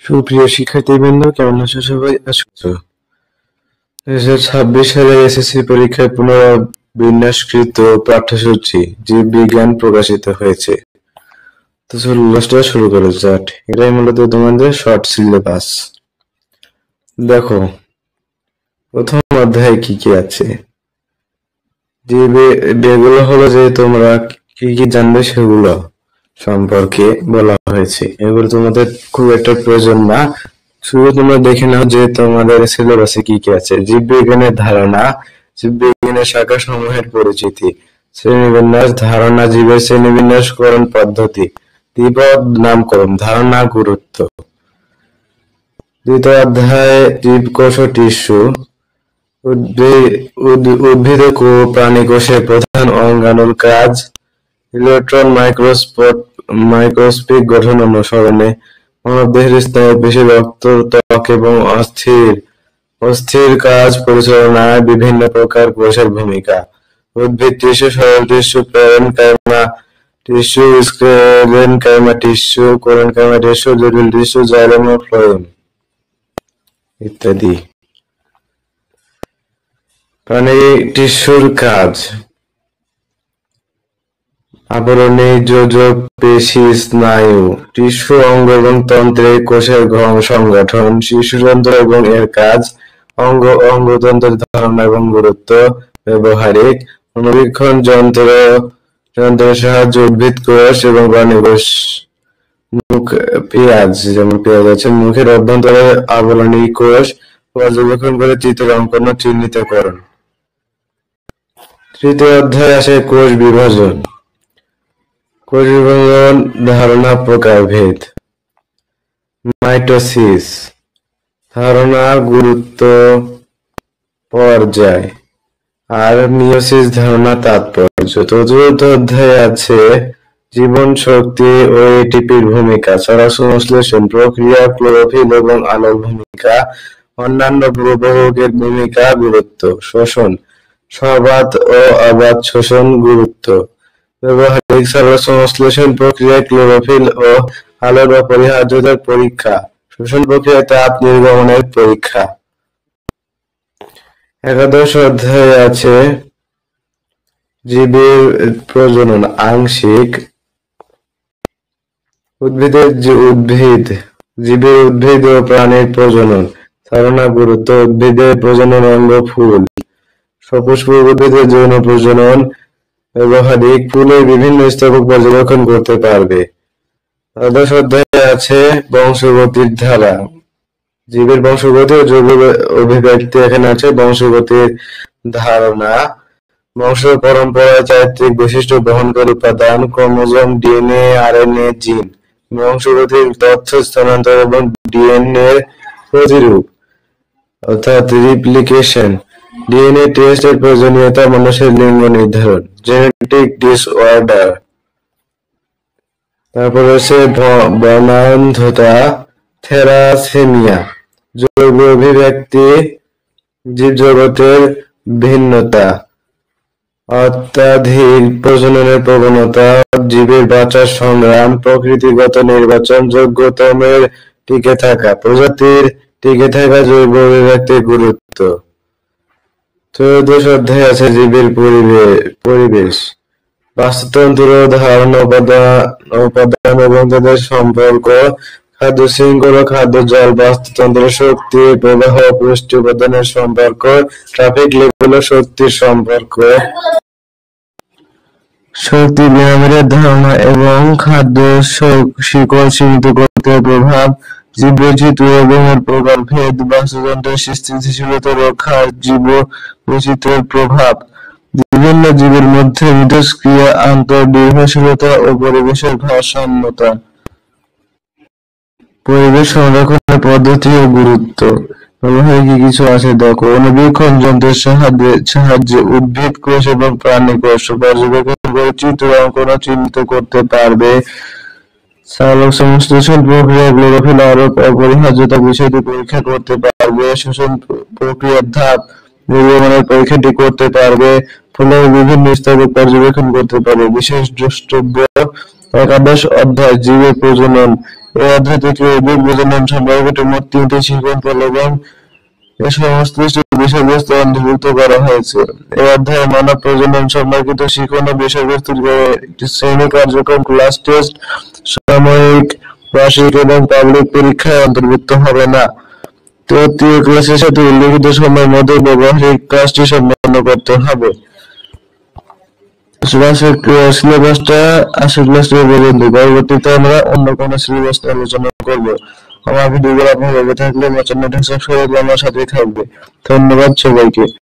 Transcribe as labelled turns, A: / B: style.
A: সুপ্রিয় শিক্ষার্থীবৃন্দ, কেমন আছো সবাই? আছো 2026 সালের এসএসসি পরীক্ষায় পুনর্বিন্যাসকৃত পাঠ্যসূচি জীববিজ্ঞান প্রকাশিত হয়েছে। তো চলো শুরু করা যাক। এটাই মূলত তোমাদের শর্ট সিলেবাস। দেখো প্রথম অধ্যায়ে কি কি আছে, যেগুলো হলো যে তোমরা কি কি জানবে সেগুলো সম্পর্কে বলা হয়েছে। এগুলো তোমাদের খুব একটা প্রয়োজন না, শুধু তোমরা দেখে নাও যে তোমাদের সিলেবাসে কি কি আছে। জীববিজ্ঞানের ধারণা, জীববিজ্ঞানের শাখা সমূহের পরিচিতি, শ্রেণীবিন্যাস, ধারণা, জীবের শ্রেণীবিন্যাসকরণ পদ্ধতি, দ্বিপদ নামকরণ, ধারণা, গুরুত্ব। দ্বিতীয় অধ্যায়ে জীবকোষ ও টিস্যু, উদ্ভিদ ও প্রাণী কোষের প্রধান অঙ্গাণুর কাজ, ইলেকট্রন মাইক্রোস্কোপিক গঠন অনুসরণে, মানবদেহের স্নায়ু, পেশি, রক্ত, ত্বক এবং অস্থির কাজ পরিচালনায় বিভিন্ন প্রকার কোষের ভূমিকা, উদ্ভিদ টিস্যু, সরল tissue, parenchyma tissue, sclerenchyma tissue, collenchyma tissue, জটিল টিস্যু, জাইলেম ও ফ্লোয়েম ইত্যাদি। প্রাণী টিস্যুর কাজ: আবরণী, যোজক, পেশি, স্নায়ু, টিস্যু, অঙ্গ এবং তন্ত্রে কোষের সংগঠন, শিশুতন্ত্র এবং এর কাজ, অঙ্গতন্ত্রের ধারণা এবং গুরুত্ব, ব্যবহারিক, অণুবীক্ষণ যন্ত্রের সাহায্যে উদ্ভিদ কোষ এবং প্রাণী কোষ, পেঁয়াজ আছে, মুখের অভ্যন্তরে আবরণী কোষ পর্যবেক্ষণ করে চিত্র অঙ্কন ও চিহ্নিতকরণ। তৃতীয় অধ্যায় আসে কোষ বিভাজন। কোষ বিভাজন ধারণা, প্রকারভেদ, মাইটোসিস, ধারণা, গুরুত্ব, পর্যায়, আর মিয়োসিস, ধারণা, তাৎপর্য। চতুর্থ অধ্যায়ে আছে জীবন শক্তি ও এটিপির ভূমিকা, চলাচল প্রক্রিয়া, ক্লোরোফিল এবং আলোর ভূমিকা, অন্যান্য প্রভাবকের ভূমিকা, গুরুত্ব, শোষণ, সবাত ও অবাত শোষণ, গুরুত্ব, ব্যবহারিক, চলাচল প্রক্রিয়ায় ক্লোরোফিল ও আলোর অপরিহার্যতার পরীক্ষা, শোষণ প্রক্রিয়ায় তাপ নির্গমনের পরীক্ষা। একাদশ অধ্যায়ে আছে জীবের প্রজনন, আংশিক, জীবের উদ্ভিদ ও প্রাণীর প্রজনন, ধারণা, গুরুত্ব, উদ্ভিদের প্রজনন অঙ্গ, ফুল, সপুষ্পক উদ্ভিদের যৌন প্রজনন, ব্যবহারিক, ফুলের বিভিন্ন স্তবক পর্যবেক্ষণ করতে পারবে। দ্বাদশ অধ্যায়ে আছে বংশগতির ধারা, জীবের বংশগতি ও জৈব অভিব্যক্তি। এখানে আছে বংশগতির ধারণা, বংশ পরম্পরায় চারিত্রিক বৈশিষ্ট্য বহনকারী উপাদান, ক্রোমোজোম, ডিএনএ, আরএনএ, জিন, বংশগতির তথ্য স্থানান্তর এবং ডিএনএ প্রতিরূপ অর্থাৎ রিপ্লিকেশন, ডিএনএ টেস্ট এর প্রয়োজনীয়তা, মানুষের লিঙ্গ নির্ধারণ, জেনেটিক ডিসঅর্ডার। তারপর আছে বর্ণান্ধতা, থ্যালাসেমিয়া, জৈব অভিব্যক্তি, জীবজগতের ভিন্নতা, অত্যাধিক প্রজননের প্রবণতা, জীবের বাঁচার সংগ্রাম, প্রকৃতিগত নির্বাচন, যোগ্যতমের টিকে থাকা, প্রজাতির টিকে থাকা, জৈব অভিব্যক্তির গুরুত্ব। ত্রয়োদশ অধ্যায়ে আছে জীবের পরিবেশ, বাস্তুতন্ত্র, ধারণা, উপাদান এবং তাদের সম্পর্ক, খাদ্য শৃঙ্খল, খাদ্য, জল, বাস্তুতন্ত্র, শক্তি প্রবাহ, পুষ্টি উপাদানের সম্পর্ক, ট্রাফিক লেভেল ও শক্তির সম্পর্ক, শক্তি বিনিময়ের ধারণা এবং খাদ্য শিকড় সীমিত করতে প্রভাব, জীববৈচিত্র্য এবং এর প্রকারভেদ, বাস্তুতন্ত্রের স্থিতিশীলতা রক্ষা, জীব বৈচিত্র্যের প্রভাব, বিভিন্ন জীবের মধ্যে মিথস্ক্রিয়া, আন্তঃনির্ভরশীলতা ও পরিবেশের ভারসাম্যতা, পরিবেশ সংরক্ষণের পদ্ধতি ও গুরুত্ব। কি কিছু আছে দেখো, অণুবীক্ষণ যন্ত্রের সাহায্যে উদ্ভিদ কোষ এবং প্রাণী কোষ পর্যবেক্ষণ করে চিত্র অঙ্কন ও চিহ্নিত করতে পারবে। সালোক সংশ্লেষণ প্রক্রিয়া, ক্লোরোফিল আলোক অপরিহার্যতা বিষয়টি পরীক্ষা করতে পারবে। শোষণ প্রক্রিয়ার ধাপ নির্গমনের পরীক্ষাটি করতে পারবে। ফুলের বিভিন্ন স্তবক পর্যবেক্ষণ করতে পারবে। বিশেষ দ্রষ্টব্য: একাদশ অধ্যায় জীবের প্রজনন এই অধ্যায় থেকে উদ্ভিদ প্রজনন সম্পর্কিত মোট 3টি শিক্ষণ এবং এ সংশ্লিষ্ট বিষয়বস্তু অন্তর্ভুক্ত করা হয়েছে। এই অধ্যায়ে মানব প্রজনন সম্পর্কিত শিক্ষণ ও বিষয়বস্তুর একটি শ্রেণী কার্যক্রম, ক্লাস টেস্ট, সাময়িক, বার্ষিক এবং পাবলিক পরীক্ষায় অন্তর্ভুক্ত হবে না। তৃতীয় ক্লাসের সাথে উল্লেখিত সময়ের মধ্যে ব্যবহারিক কাজটি সম্পন্ন করতে হবে। সিলেবাসটা আজকের ক্লাস পর্যন্ত। পরবর্তীতে আমরা অন্য কোনো সিলেবাস নিয়ে আলোচনা করবো। আমার ভিডিওগুলো আপনার ভালো থাকলে আমার চ্যানেলটা সাবস্ক্রাইব করে আমার সাথেই থাকবে। ধন্যবাদ সবাইকে।